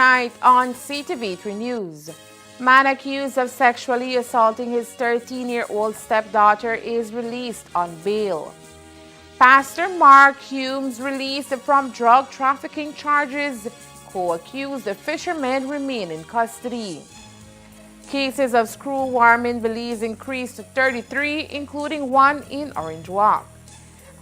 tonight on CTV3 News. Man accused of sexually assaulting his 13-year-old stepdaughter is released on bail. Pastor Mark Humes released from drug trafficking charges. Co-accused fishermen remain in custody. Cases of screwworm in Belize increased to 33, including one in Orange Walk.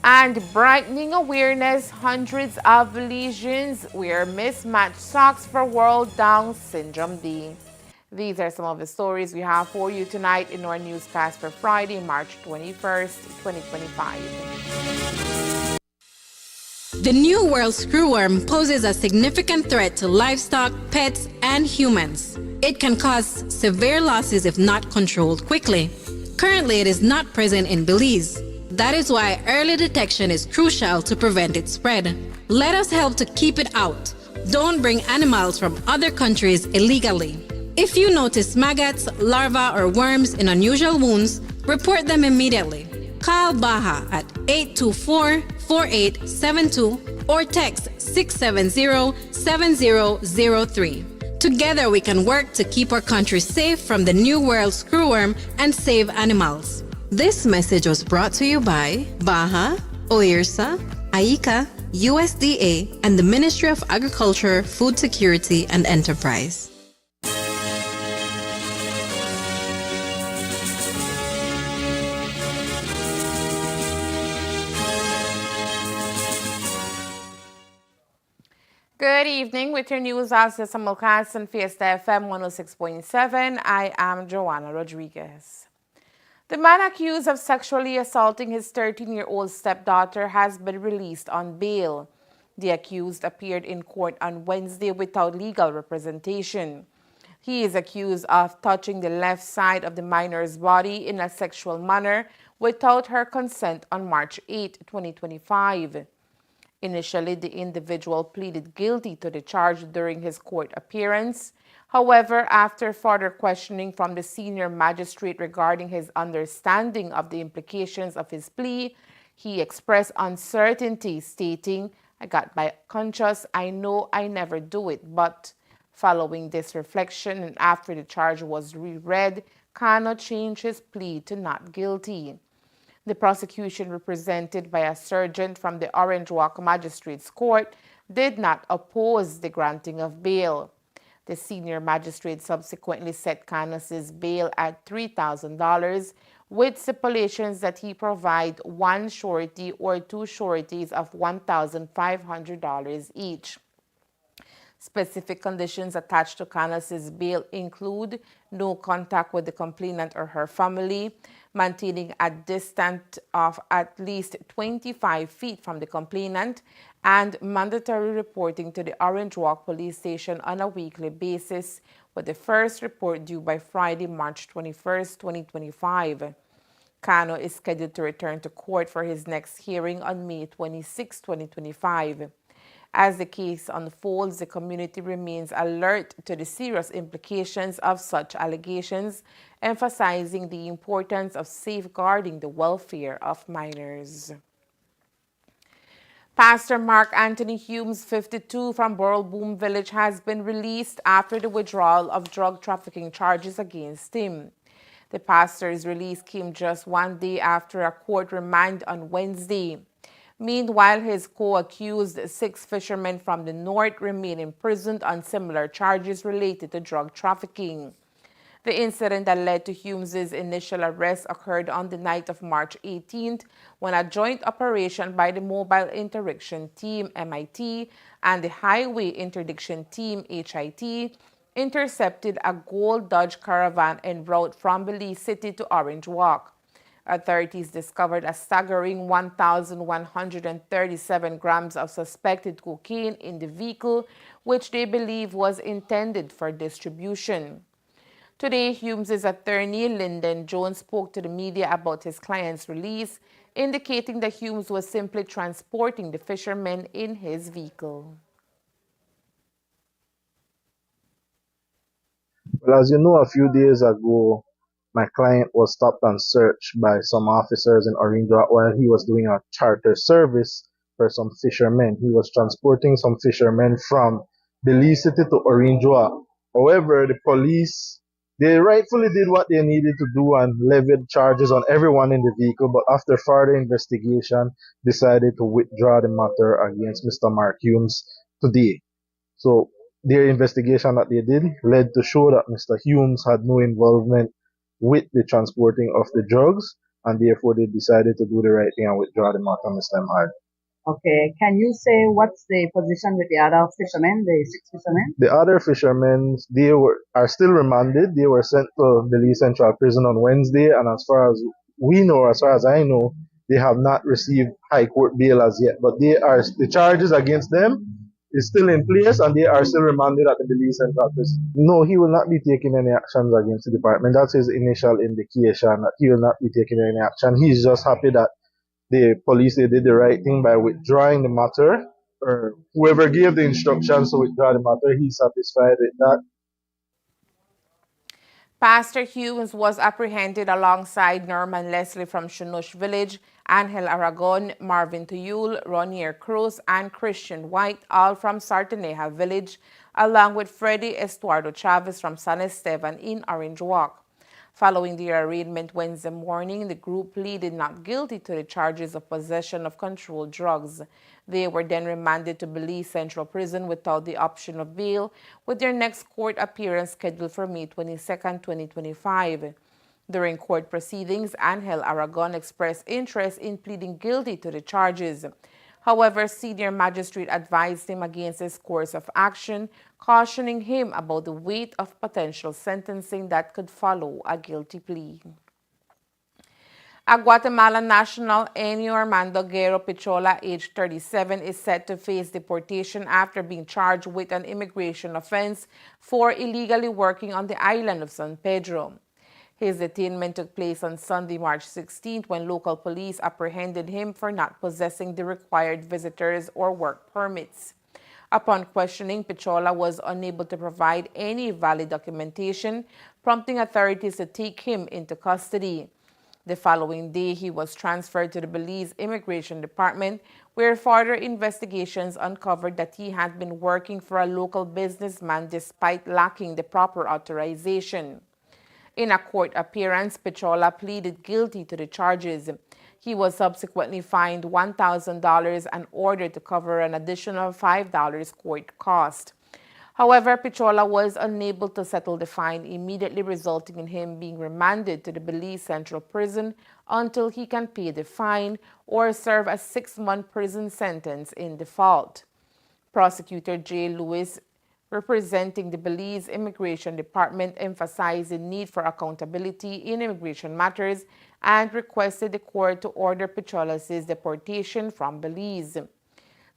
And brightening awareness, hundreds of Belizeans wear mismatched socks for World Down Syndrome Day. These are some of the stories we have for you tonight in our newscast for Friday, March 21st, 2025. The New World screwworm poses a significant threat to livestock, pets, and humans. It can cause severe losses if not controlled quickly. Currently, it is not present in Belize. That is why early detection is crucial to prevent its spread. Let us help to keep it out. Don't bring animals from other countries illegally. If you notice maggots, larvae, or worms in unusual wounds, report them immediately. Call Baja at 824-4872 or text 670-7003. Together we can work to keep our country safe from the New World screwworm and save animals. This message was brought to you by Baja, OIRSA, AICA, USDA, and the Ministry of Agriculture, Food Security, and Enterprise. Good evening. With your news, as simulcast on Fiesta FM 106.7, I am Joanna Rodriguez. The man accused of sexually assaulting his 13-year-old stepdaughter has been released on bail. The accused appeared in court on Wednesday without legal representation. He is accused of touching the left side of the minor's body in a sexual manner without her consent on March 8, 2025. Initially, the individual pleaded guilty to the charge during his court appearance. However, after further questioning from the senior magistrate regarding his understanding of the implications of his plea, he expressed uncertainty, stating, "I got my conscience, I know I never do it," but following this reflection and after the charge was reread, Kano changed his plea to not guilty. The prosecution, represented by a sergeant from the Orange Walk Magistrates Court, did not oppose the granting of bail. The senior magistrate subsequently set Canos' bail at $3,000 with stipulations that he provide one surety or two sureties of $1,500 each. Specific conditions attached to Canos' bail include no contact with the complainant or her family, maintaining a distance of at least 25 feet from the complainant, and mandatory reporting to the Orange Walk Police Station on a weekly basis, with the first report due by Friday, March 21st, 2025. Kano is scheduled to return to court for his next hearing on May 26, 2025. As the case unfolds, the community remains alert to the serious implications of such allegations, emphasizing the importance of safeguarding the welfare of minors. Pastor Mark Anthony Humes, 52, from Boom Village, has been released after the withdrawal of drug trafficking charges against him. The pastor's release came just one day after a court remand on Wednesday. Meanwhile, his co-accused 6 fishermen from the north remain imprisoned on similar charges related to drug trafficking. The incident that led to Humes' initial arrest occurred on the night of March 18th when a joint operation by the Mobile Interdiction Team, MIT, and the Highway Interdiction Team, HIT, intercepted a gold Dodge Caravan en route from Belize City to Orange Walk. Authorities discovered a staggering 1,137 grams of suspected cocaine in the vehicle, which they believe was intended for distribution. Today, Humes' attorney, Lyndon Jones, spoke to the media about his client's release, indicating that Humes was simply transporting the fishermen in his vehicle. Well, as you know, a few days ago, my client was stopped and searched by some officers in Orange Walk while he was doing a charter service for some fishermen. He was transporting some fishermen from Belize City to Orinjoa. However, the police, they rightfully did what they needed to do and levied charges on everyone in the vehicle, but after further investigation, decided to withdraw the matter against Mr. Mark Humes today. So their investigation that they did led to show that Mr. Humes had no involvement with the transporting of the drugs, and therefore they decided to do the right thing and withdraw the matter, Mr. Mhard. Okay, can you say what's the position with the other fishermen, the 6 fishermen? The other fishermen, are still remanded. They were sent to Belize Central Prison on Wednesday, and as far as we know, as far as I know, they have not received high court bail as yet. But the charges against them is still in place, and they are still remanded at the Belize Central Prison. No, he will not be taking any actions against the department. That's his initial indication that he will not be taking any action. He's just happy that the police, they did the right thing by withdrawing the matter, or whoever gave the instructions to withdraw the matter, he's satisfied with that. Pastor Humes was apprehended alongside Norman Leslie from Shunush Village, Angel Aragon, Marvin Tuyul, Ronier Cruz, and Christian White, all from Sarteneja Village, along with Freddy Estuardo Chavez from San Esteban in Orange Walk. Following their arraignment Wednesday morning, the group pleaded not guilty to the charges of possession of controlled drugs. They were then remanded to Belize Central Prison without the option of bail, with their next court appearance scheduled for May 22, 2025. During court proceedings, Angel Aragon expressed interest in pleading guilty to the charges. However, senior magistrate advised him against his course of action, cautioning him about the weight of potential sentencing that could follow a guilty plea. A Guatemalan national, Enio Armando Guerrero Pichola, age 37, is set to face deportation after being charged with an immigration offense for illegally working on the island of San Pedro. His detainment took place on Sunday, March 16th, when local police apprehended him for not possessing the required visitors or work permits. Upon questioning, Pichola was unable to provide any valid documentation, prompting authorities to take him into custody. The following day, he was transferred to the Belize Immigration Department, where further investigations uncovered that he had been working for a local businessman despite lacking the proper authorization. In a court appearance, Pichola pleaded guilty to the charges. He was subsequently fined $1,000 and ordered to cover an additional $5 court cost. However, Pichola was unable to settle the fine, immediately resulting in him being remanded to the Belize Central Prison until he can pay the fine or serve a 6-month prison sentence in default. Prosecutor J. Lewis, representing the Belize Immigration Department, emphasized the need for accountability in immigration matters and requested the court to order Pichola's deportation from Belize.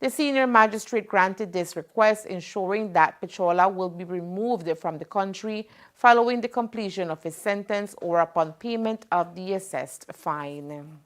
The senior magistrate granted this request, ensuring that Pichola will be removed from the country following the completion of his sentence or upon payment of the assessed fine.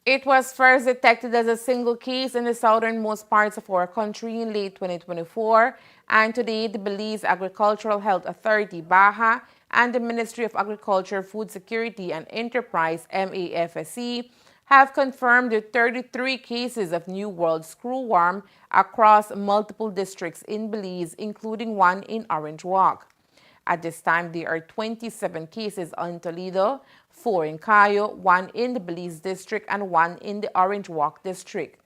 It was first detected as a single case in the southernmost parts of our country in late 2024, and today the Belize Agricultural Health Authority, BAHA, and the Ministry of Agriculture, Food Security and Enterprise, MAFSE, have confirmed the 33 cases of New World screwworm across multiple districts in Belize, including one in Orange Walk. At this time, there are 27 cases in Toledo, 4 in Cayo, 1 in the Belize district, and 1 in the Orange Walk district.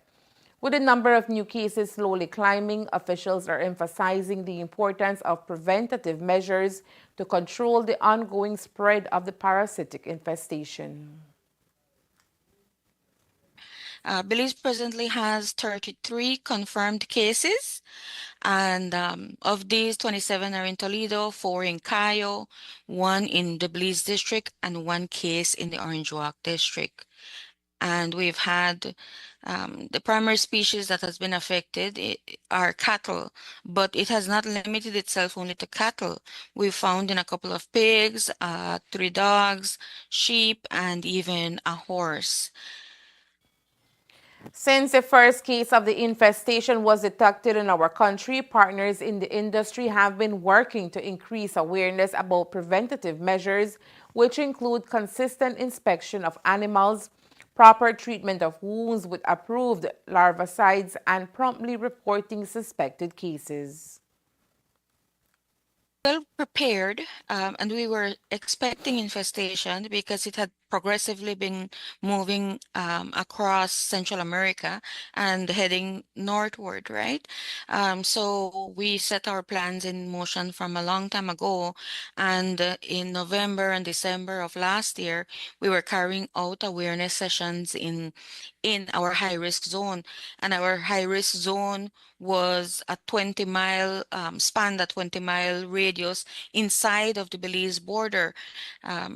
With the number of new cases slowly climbing, officials are emphasizing the importance of preventative measures to control the ongoing spread of the parasitic infestation. Belize presently has 33 confirmed cases, and of these, 27 are in Toledo, 4 in Cayo, 1 in the Belize district, and 1 case in the Orange Walk district. And we've had the primary species that has been affected are cattle, but it has not limited itself only to cattle. We've found in a couple of pigs, 3 dogs, sheep, and even a horse. Since the first case of the infestation was detected in our country, partners in the industry have been working to increase awareness about preventative measures, which include consistent inspection of animals, proper treatment of wounds with approved larvicides, and promptly reporting suspected cases. Well prepared, and we were expecting infestation because it had progressively been moving across Central America and heading northward, right? So we set our plans in motion from a long time ago, and in November and December of last year, we were carrying out awareness sessions in our high-risk zone, and our high-risk zone was a 20-mile span, a 20-mile radius inside of the Belize border.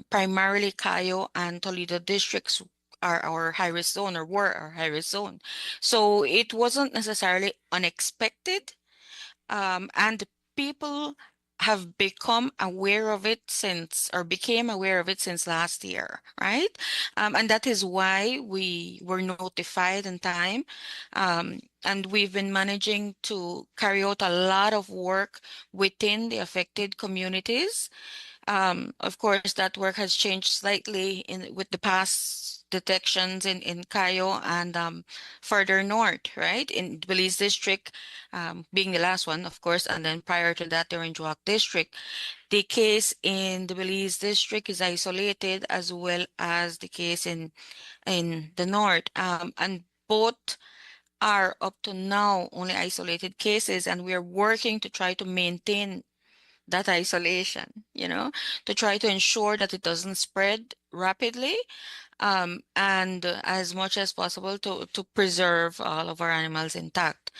Primarily Cayo and Toledo districts are our high-risk zone, or were our high-risk zone. So it wasn't necessarily unexpected, and people have become aware of it since, or became aware of it since last year, right? And that is why we were notified in time. And we've been managing to carry out a lot of work within the affected communities. Of course, that work has changed slightly with the past detections in Cayo and further north, right? In Belize District, being the last one, of course, and then prior to that, they're in Juak District. The case in the Belize District is isolated, as well as the case in the north. And both are up to now only isolated cases, and we are working to try to maintain that isolation, to try to ensure that it doesn't spread rapidly, and as much as possible to preserve all of our animals intact.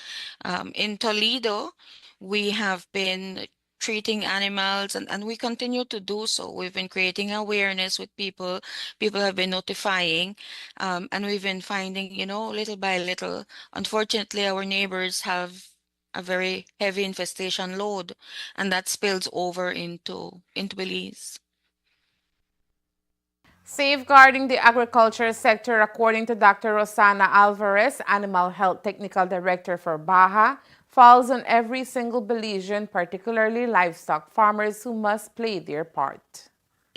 In Toledo, we have been treating animals, and we continue to do so. We've been creating awareness with people. People have been notifying, and we've been finding, little by little. Unfortunately, our neighbors have a very heavy infestation load, and that spills over into Belize. Safeguarding the agriculture sector, according to Dr. Rosana Alvarez, Animal Health Technical Director for Baja, falls on every single Belizean, particularly livestock farmers, who must play their part.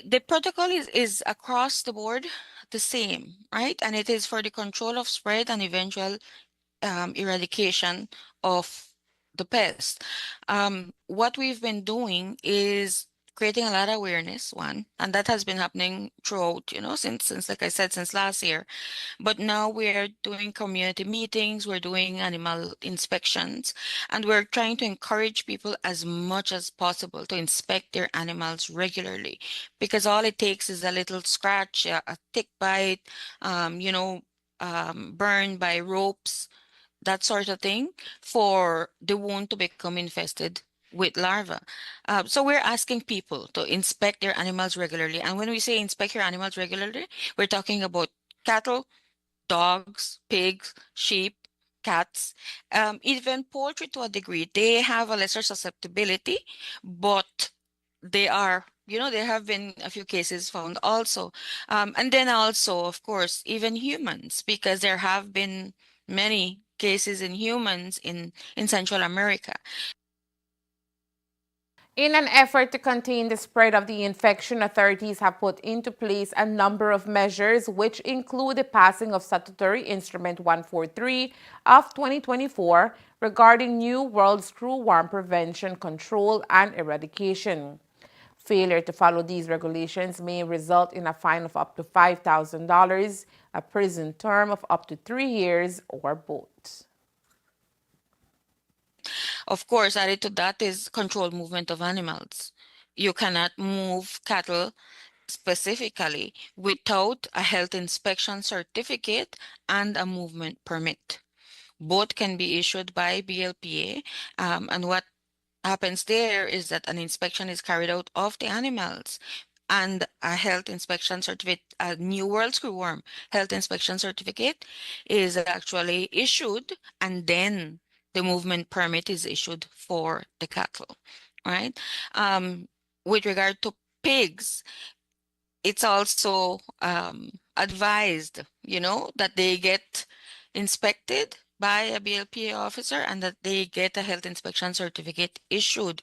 The protocol is across the board the same, right? And it is for the control of spread and eventual eradication of the pest. What we've been doing is creating a lot of awareness, one, and that has been happening throughout, since like I said, since last year. But now we're doing community meetings, we're doing animal inspections, and we're trying to encourage people as much as possible to inspect their animals regularly, because all it takes is a little scratch, a tick bite, burn by ropes, that sort of thing, for the wound to become infested with larvae. So we're asking people to inspect their animals regularly. And when we say inspect your animals regularly, we're talking about cattle, dogs, pigs, sheep, cats, even poultry to a degree. They have a lesser susceptibility, but there have been a few cases found also. And then also, of course, even humans, because there have been many cases in humans in Central America. In an effort to contain the spread of the infection, authorities have put into place a number of measures, which include the passing of Statutory Instrument 143 of 2024 regarding New World Screwworm Prevention, Control, and Eradication. Failure to follow these regulations may result in a fine of up to $5,000, a prison term of up to 3 years, or both. Of course, added to that is controlled movement of animals. You cannot move cattle specifically without a health inspection certificate and a movement permit. Both can be issued by BLPA, and what happens there is that an inspection is carried out of the animals, and a health inspection certificate, a New World Screwworm health inspection certificate, is actually issued, and then the movement permit is issued for the cattle, right? With regard to pigs, it's also advised, that they get inspected by a BLPA officer and that they get a health inspection certificate issued.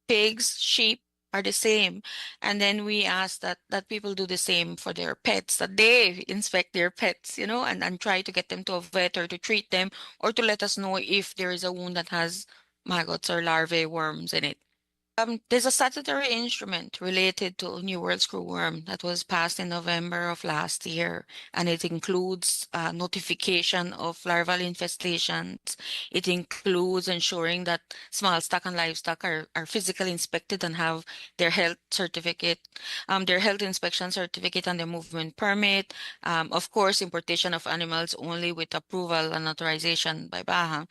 Pigs, sheep, are the same. And then we ask that people do the same for their pets, that they inspect their pets, and try to get them to a vet or to treat them or to let us know if there is a wound that has maggots or larvae worms in it. There's a statutory instrument related to New World Screwworm that was passed in November of last year, and it includes notification of larval infestations. It includes ensuring that small stock and livestock are physically inspected and have their health certificate, their health inspection certificate and their movement permit. Of course, importation of animals only with approval and authorization by BAHA.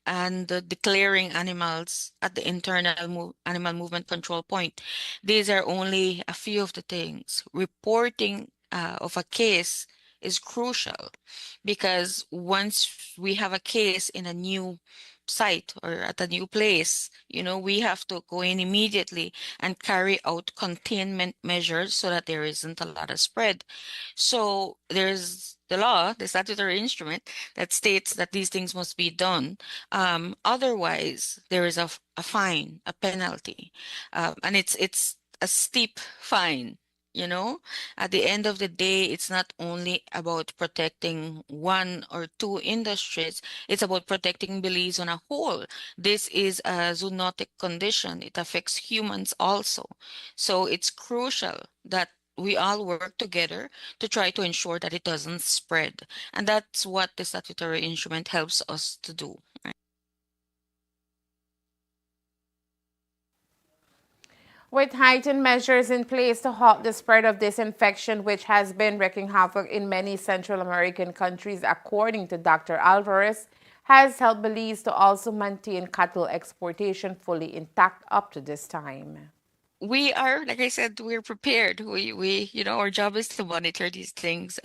And declaring animals at the internal animal movement control point. These are only a few of the things. Reporting of a case is crucial because once we have a case in a new site or at a new place, we have to go in immediately and carry out containment measures so that there isn't a lot of spread. So there's the law, the statutory instrument that states that these things must be done. Otherwise, there is a fine, a penalty, and it's a steep fine. At the end of the day, it's not only about protecting one or two industries, it's about protecting Belize on a whole. This is a zoonotic condition. It affects humans also. So it's crucial that we all work together to try to ensure that it doesn't spread. And that's what the statutory instrument helps us to do. With heightened measures in place to halt the spread of this infection, which has been wreaking havoc in many Central American countries, according to Dr. Alvarez, has helped Belize to also maintain cattle exportation fully intact up to this time. We are, like I said, we're prepared. Our job is to monitor these things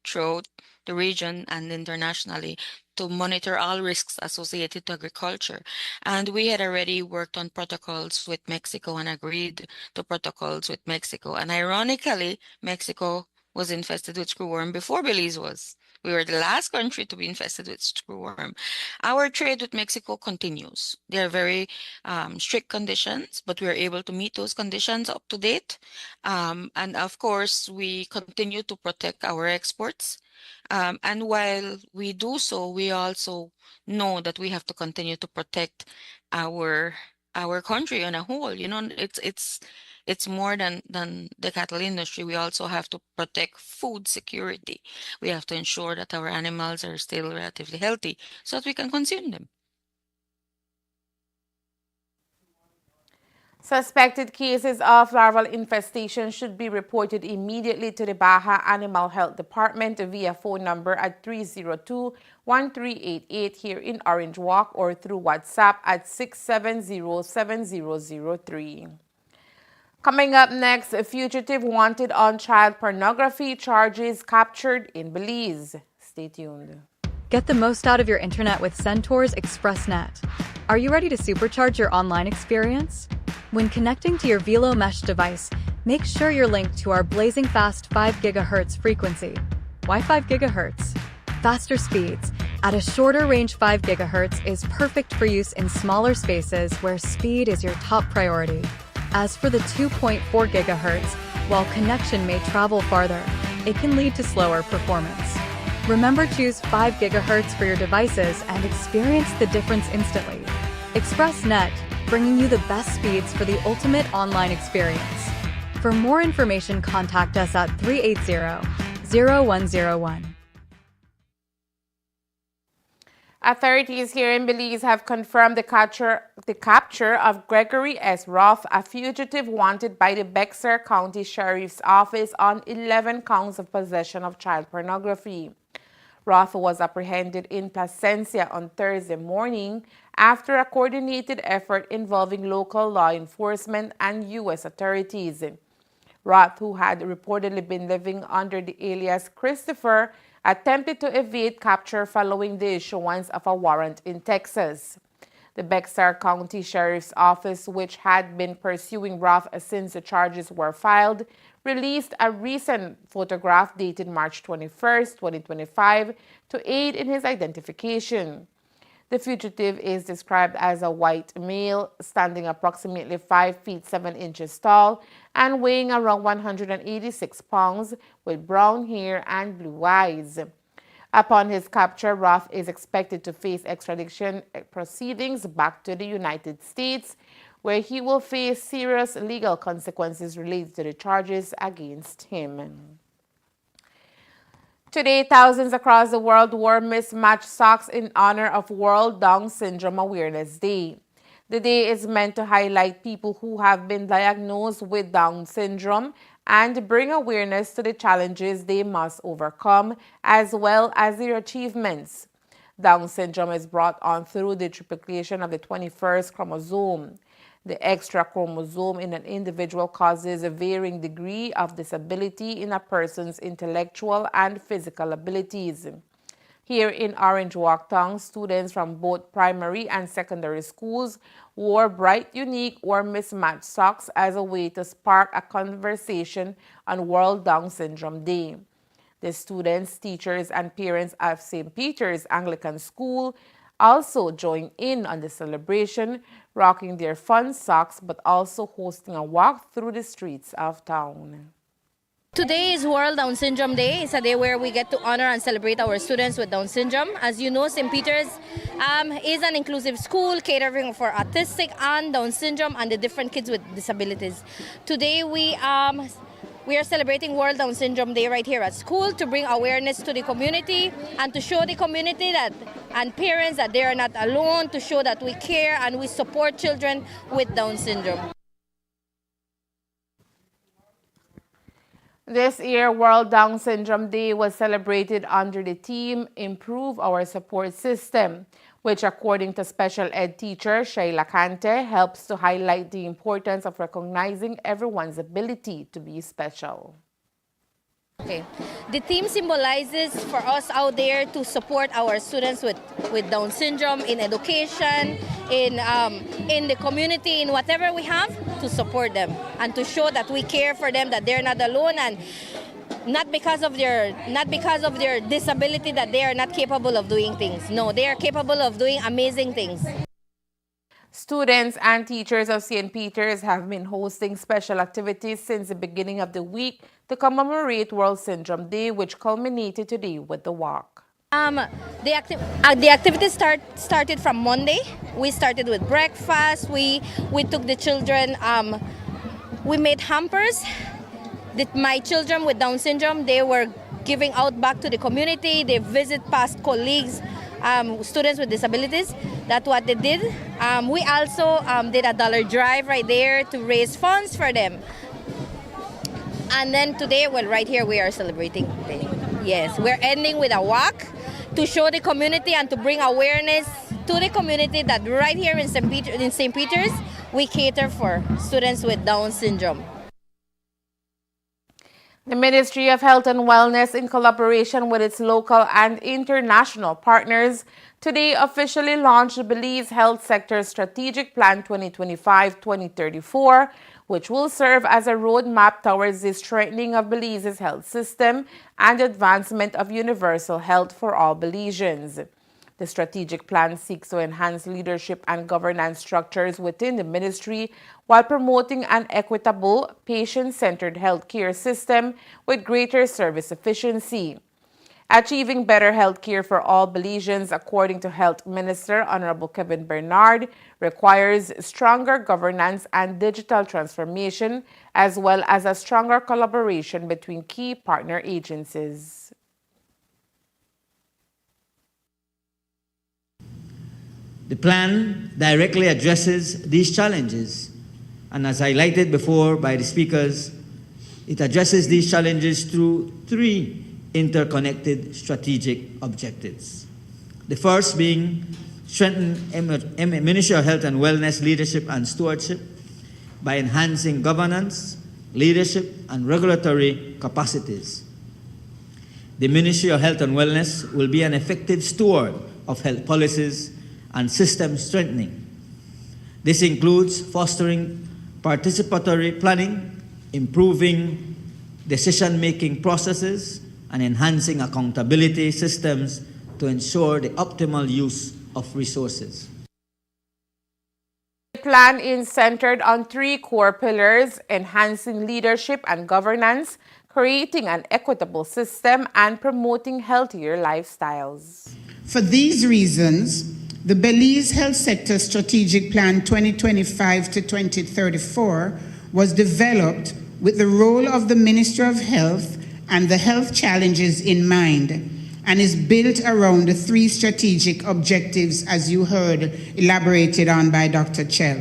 throughout the region and internationally to monitor all risks associated to agriculture. And we had already worked on protocols with Mexico and agreed to protocols with Mexico. And ironically, Mexico was infested with screwworm before Belize was. We were the last country to be infested with screwworm. Our trade with Mexico continues. There are very strict conditions, but we are able to meet those conditions up to date. And of course, we continue to protect our exports. And while we do so, we also know that we have to continue to protect our country on a whole. It's more than the cattle industry. We also have to protect food security. We have to ensure that our animals are still relatively healthy so that we can consume them. Suspected cases of larval infestation should be reported immediately to the Baja Animal Health Department via phone number at 302-1388 here in Orange Walk or through WhatsApp at 670-7003. Coming up next, a fugitive wanted on child pornography charges captured in Belize. Stay tuned. Get the most out of your internet with Centaur's ExpressNet. Are you ready to supercharge your online experience? When connecting to your Velo Mesh device, make sure you're linked to our blazing fast 5 GHz frequency. Why 5 GHz? Faster speeds. At a shorter range, 5 GHz is perfect for use in smaller spaces where speed is your top priority. As for the 2.4 GHz, while connection may travel farther, it can lead to slower performance. Remember, choose 5 GHz for your devices and experience the difference instantly. ExpressNet, bringing you the best speeds for the ultimate online experience. For more information, contact us at 380-0101. Authorities here in Belize have confirmed the capture of Gregory S. Roth, a fugitive wanted by the Bexar County Sheriff's Office on 11 counts of possession of child pornography. Roth was apprehended in Placencia on Thursday morning after a coordinated effort involving local law enforcement and U.S. authorities. Roth, who had reportedly been living under the alias Christopher, attempted to evade capture following the issuance of a warrant in Texas. The Bexar County Sheriff's Office, which had been pursuing Roth since the charges were filed, released a recent photograph dated March 21, 2025, to aid in his identification. The fugitive is described as a white male, standing approximately 5 feet 7 inches tall and weighing around 186 pounds, with brown hair and blue eyes. Upon his capture, Roth is expected to face extradition proceedings back to the United States, where he will face serious legal consequences related to the charges against him. Today, thousands across the world wore mismatched socks in honor of World Down Syndrome Awareness Day. The day is meant to highlight people who have been diagnosed with Down syndrome and bring awareness to the challenges they must overcome, as well as their achievements. Down syndrome is brought on through the triplication of the 21st chromosome. The extra chromosome in an individual causes a varying degree of disability in a person's intellectual and physical abilities. Here in Orange Walk Town, students from both primary and secondary schools wore bright, unique, or mismatched socks as a way to spark a conversation on World Down Syndrome Day. The students, teachers, and parents of St. Peter's Anglican School also joined in on the celebration, rocking their fun socks but also hosting a walk through the streets of town. Today is World Down Syndrome Day. It's a day where we get to honor and celebrate our students with Down syndrome. As you know, St. Peter's is an inclusive school catering for autistic and Down syndrome and the different kids with disabilities. Today we are celebrating World Down Syndrome Day right here at school to bring awareness to the community and to show the community that and parents that they are not alone, to show that we care and we support children with Down syndrome. This year, World Down Syndrome Day was celebrated under the theme Improve Our Support System, which, according to special ed teacher Shayla Kante, helps to highlight the importance of recognizing everyone's ability to be special. Okay. The theme symbolizes for us out there to support our students with Down syndrome in education, in the community, in whatever we have, to support them and to show that we care for them, that they're not alone, and not because of their disability that they are not capable of doing things. No, they are capable of doing amazing things. Students and teachers of St. Peter's have been hosting special activities since the beginning of the week to commemorate World Syndrome Day, which culminated today with the walk. The activities started from Monday. We started with breakfast. We took the children. We made hampers. My children with Down syndrome, they were giving out back to the community. They visit past colleagues, students with disabilities. That's what they did. We also did a dollar drive right there to raise funds for them. And then today, well, right here we are celebrating today. Yes, we're ending with a walk to show the community and to bring awareness to the community that right here in St. Peter's, we cater for students with Down syndrome. The Ministry of Health and Wellness, in collaboration with its local and international partners, today officially launched the Belize Health Sector Strategic Plan 2025-2034, which will serve as a roadmap towards the strengthening of Belize's health system and advancement of universal health for all Belizeans. The strategic plan seeks to enhance leadership and governance structures within the ministry while promoting an equitable, patient-centered healthcare system with greater service efficiency. Achieving better health care for all Belizeans, according to Health Minister Honorable Kevin Bernard, requires stronger governance and digital transformation, as well as a stronger collaboration between key partner agencies. The plan directly addresses these challenges, and as highlighted before by the speakers, it addresses these challenges through three interconnected strategic objectives. The first being strengthen Ministry of Health and Wellness leadership and stewardship by enhancing governance, leadership, and regulatory capacities. The Ministry of Health and Wellness will be an effective steward of health policies and system strengthening. This includes fostering participatory planning, improving decision-making processes, and enhancing accountability systems to ensure the optimal use of resources. The plan is centered on three core pillars: enhancing leadership and governance, creating an equitable system, and promoting healthier lifestyles. For these reasons, the Belize Health Sector Strategic Plan 2025 to 2034 was developed with the role of the Minister of Health and the health challenges in mind, and is built around the three strategic objectives, as you heard elaborated on by Dr. Chell.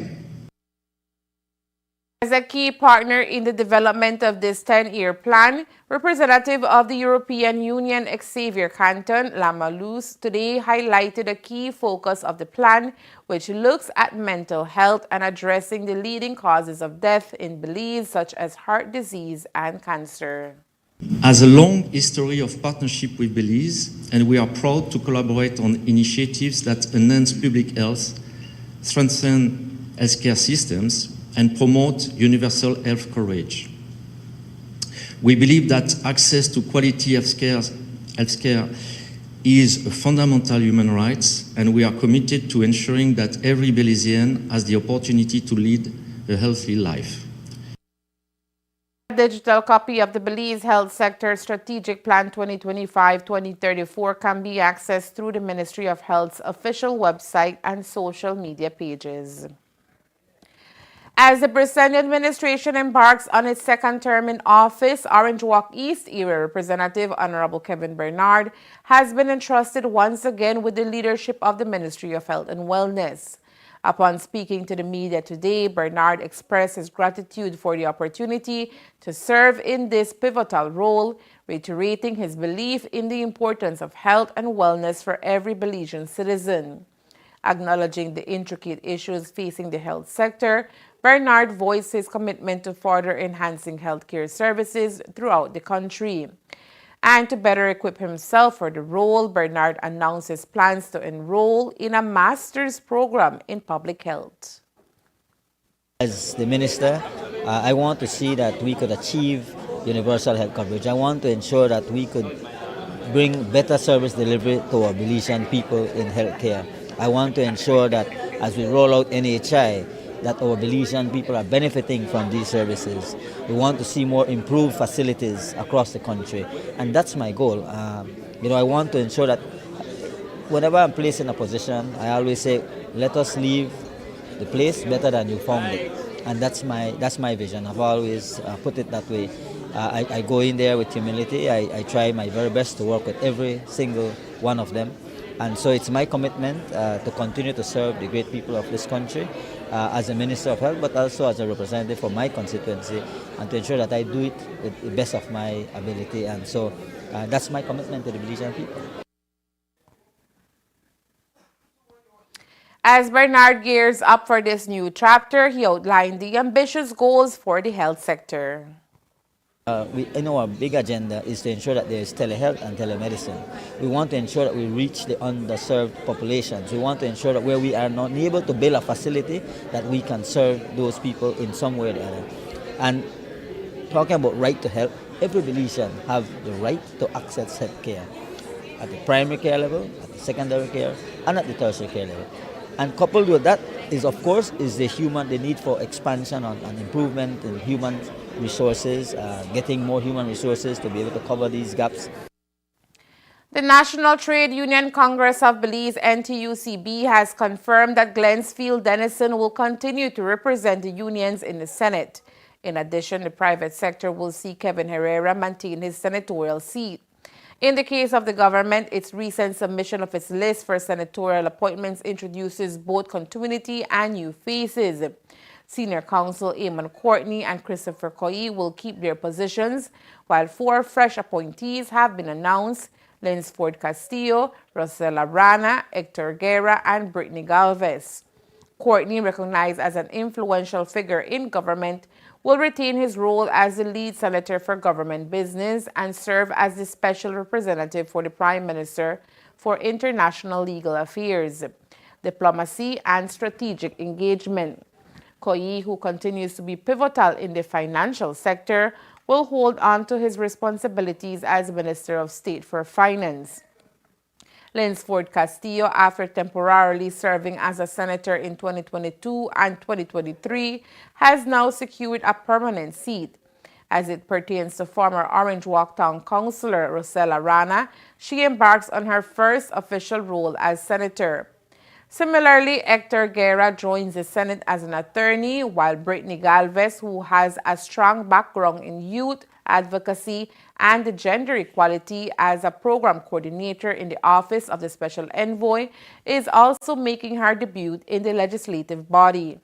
As a key partner in the development of this 10-year plan, representative of the European Union Xavier Canton Lamalus today highlighted a key focus of the plan, which looks at mental health and addressing the leading causes of death in Belize, such as heart disease and cancer. Has a long history of partnership with Belize, and we are proud to collaborate on initiatives that enhance public health, strengthen healthcare systems, and promote universal health coverage. We believe that access to quality healthcare is a fundamental human right, and we are committed to ensuring that every Belizean has the opportunity to lead a healthy life. A digital copy of the Belize Health Sector Strategic Plan 2025-2034 can be accessed through the Ministry of Health's official website and social media pages. As the Brissenden administration embarks on its second term in office, Orange Walk East Area Representative Honorable Kevin Bernard has been entrusted once again with the leadership of the Ministry of Health and Wellness. Upon speaking to the media today, Bernard expressed his gratitude for the opportunity to serve in this pivotal role, reiterating his belief in the importance of health and wellness for every Belizean citizen. Acknowledging the intricate issues facing the health sector, Bernard voiced his commitment to further enhancing healthcare services throughout the country. And to better equip himself for the role, Bernard announced his plans to enroll in a master's program in public health. As the minister, I want to see that we could achieve universal health coverage. I want to ensure that we could bring better service delivery to our Belizean people in healthcare. I want to ensure that as we roll out NHI, that our Belizean people are benefiting from these services. We want to see more improved facilities across the country, and that's my goal. I want to ensure that whenever I'm placed in a position, I always say, let us leave the place better than you found it, and that's my vision. I've always put it that way. I go in there with humility. I try my very best to work with every single one of them. And so it's my commitment to continue to serve the great people of this country as a Minister of Health, but also as a representative for my constituency, and to ensure that I do it with the best of my ability. And so that's my commitment to the Belizean people. As Bernard gears up for this new chapter, he outlined the ambitious goals for the health sector. Our big agenda is to ensure that there is telehealth and telemedicine. We want to ensure that we reach the underserved populations. We want to ensure that where we are not able to build a facility, that we can serve those people in some way or the other. And talking about right to health, every Belizean have the right to access health care at the primary care level, at the secondary care, and at the tertiary care level. And coupled with that is, of course, is the need for expansion and improvement in human resources, getting more human resources to be able to cover these gaps. The National Trade Union Congress of Belize, NTUCB, has confirmed that Glensfield Dennison will continue to represent the unions in the Senate. In addition, the private sector will see Kevin Herrera maintain his senatorial seat. In the case of the government, its recent submission of its list for senatorial appointments introduces both continuity and new faces. Senior Counsel Eamon Courtney and Christopher Coy will keep their positions, while 4 fresh appointees have been announced: Linsford Castillo, Rosella Rana, Hector Guerra, and Brittany Galvez. Courtney, recognized as an influential figure in government, will retain his role as the lead senator for government business and serve as the special representative for the Prime Minister for international legal affairs, diplomacy, and strategic engagement. Coy, who continues to be pivotal in the financial sector, will hold on to his responsibilities as Minister of State for Finance. Linsford Castillo, after temporarily serving as a senator in 2022 and 2023, has now secured a permanent seat. As it pertains to former Orange Walk Town Councillor Rosella Rana, she embarks on her first official role as senator. Similarly, Hector Guerra joins the Senate as an attorney, while Brittany Galvez, who has a strong background in youth advocacy and gender equality as a program coordinator in the Office of the Special Envoy, is also making her debut in the legislative body.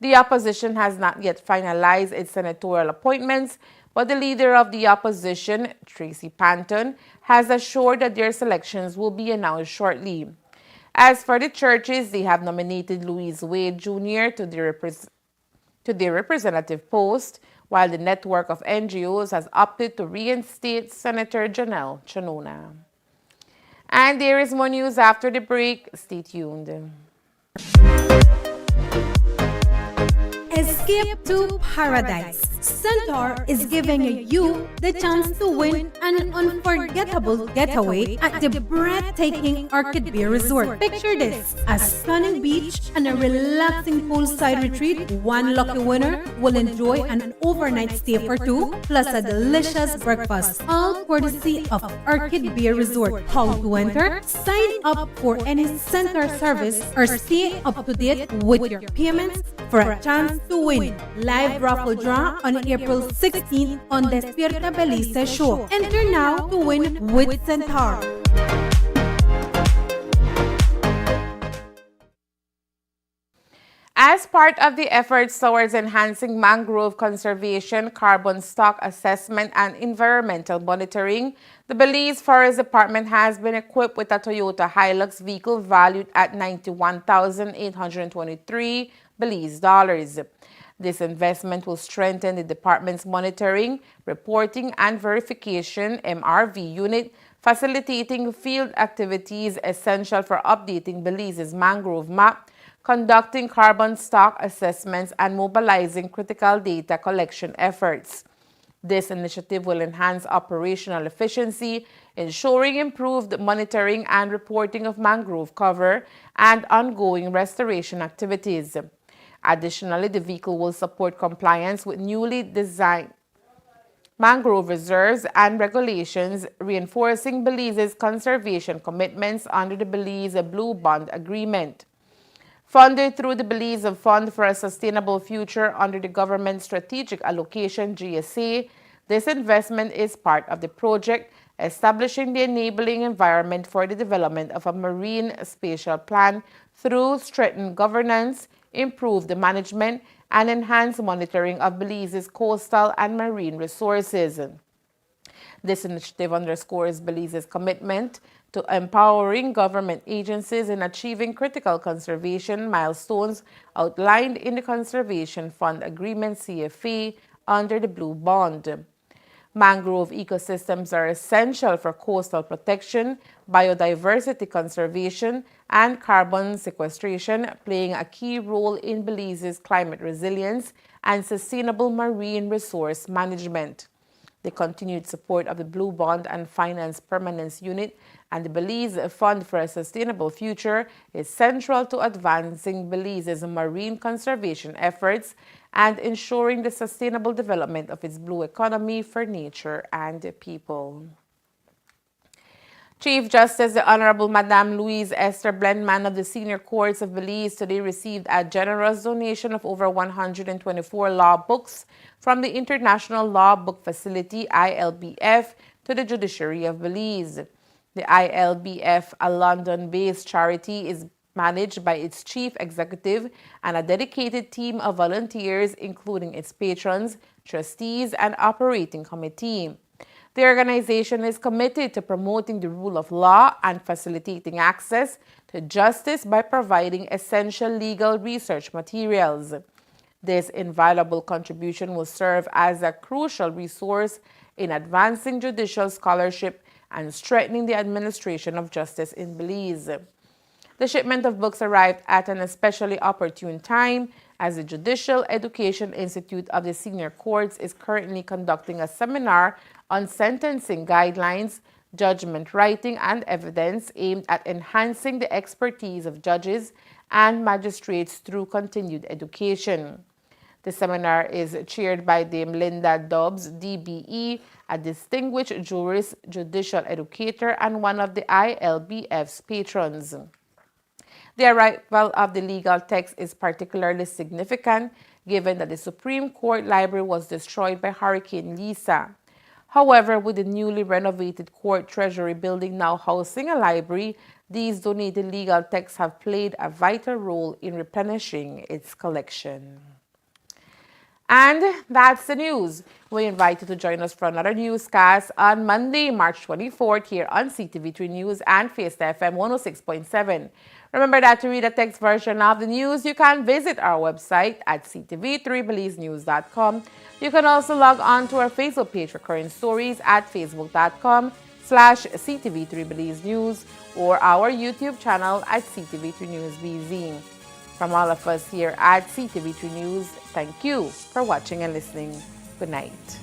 The opposition has not yet finalized its senatorial appointments, but the leader of the opposition, Tracy Panton, has assured that their selections will be announced shortly. As for the churches, they have nominated Louise Wade Jr. to the representative post, while the network of NGOs has opted to reinstate Senator Janelle Chanona. And there is more news after the break. Stay tuned. Escape to paradise. Centaur is giving you the chance to win an unforgettable getaway at the breathtaking Orchid Bay Resort. Picture this: a stunning beach and a relaxing poolside retreat. One lucky winner will enjoy an overnight stay for two, plus a delicious breakfast, all courtesy of Orchid Bay Resort. How to enter? Sign up for any Centaur service or stay up to date with your payments for a chance to win. Live raffle draw on April 16th on Despierta Belize show. Enter now to win with Centaur. As part of the efforts towards enhancing mangrove conservation, carbon stock assessment, and environmental monitoring, the Belize Forest Department has been equipped with a Toyota Hilux vehicle valued at $91,823 Belize dollars. This investment will strengthen the department's monitoring, reporting, and verification (MRV) unit, facilitating field activities essential for updating Belize's mangrove map, conducting carbon stock assessments, and mobilizing critical data collection efforts. This initiative will enhance operational efficiency, ensuring improved monitoring and reporting of mangrove cover and ongoing restoration activities. Additionally, the vehicle will support compliance with newly designed mangrove reserves and regulations, reinforcing Belize's conservation commitments under the Belize Blue Bond Agreement. Funded through the Belize Fund for a Sustainable Future under the Government Strategic Allocation GSA, this investment is part of the project establishing the enabling environment for the development of a marine spatial plan through strengthened governance, improved management, and enhanced monitoring of Belize's coastal and marine resources. This initiative underscores Belize's commitment to empowering government agencies in achieving critical conservation milestones outlined in the Conservation Fund Agreement CFA under the Blue Bond. Mangrove ecosystems are essential for coastal protection, biodiversity conservation, and carbon sequestration, playing a key role in Belize's climate resilience and sustainable marine resource management. The continued support of the Blue Bond and Finance Permanence Unit and the Belize Fund for a Sustainable Future is central to advancing Belize's marine conservation efforts and ensuring the sustainable development of its blue economy for nature and people. Chief Justice the Honorable Madame Louise Esther Blendman of the Senior Courts of Belize today received a generous donation of over 124 law books from the International Law Book Facility, ILBF, to the Judiciary of Belize. The ILBF, a London-based charity, is managed by its chief executive and a dedicated team of volunteers, including its patrons, trustees, and operating committee. The organization is committed to promoting the rule of law and facilitating access to justice by providing essential legal research materials. This invaluable contribution will serve as a crucial resource in advancing judicial scholarship and strengthening the administration of justice in Belize. The shipment of books arrived at an especially opportune time as the Judicial Education Institute of the Senior Courts is currently conducting a seminar on sentencing guidelines judgment writing and evidence aimed at enhancing the expertise of judges and magistrates through continued education. The seminar is chaired by Dame Linda Dobbs, DBE, a distinguished jurist, judicial educator, and one of the ILBF's patrons. The arrival of the legal text is particularly significant given that the Supreme Court Library was destroyed by Hurricane Lisa. However, with the newly renovated Court Treasury building now housing a library, these donated legal texts have played a vital role in replenishing its collection. And that's the news. We invite you to join us for another newscast on Monday, March 24th here on CTV3 News and Fiesta FM 106.7. Remember that to read a text version of the news, you can visit our website at ctv3belizenews.com. You can also log on to our Facebook page for current stories at facebook.com/CTV3BelizeNews or our YouTube channel at CTV3 News BZ. From all of us here at CTV3 News, thank you for watching and listening. Good night.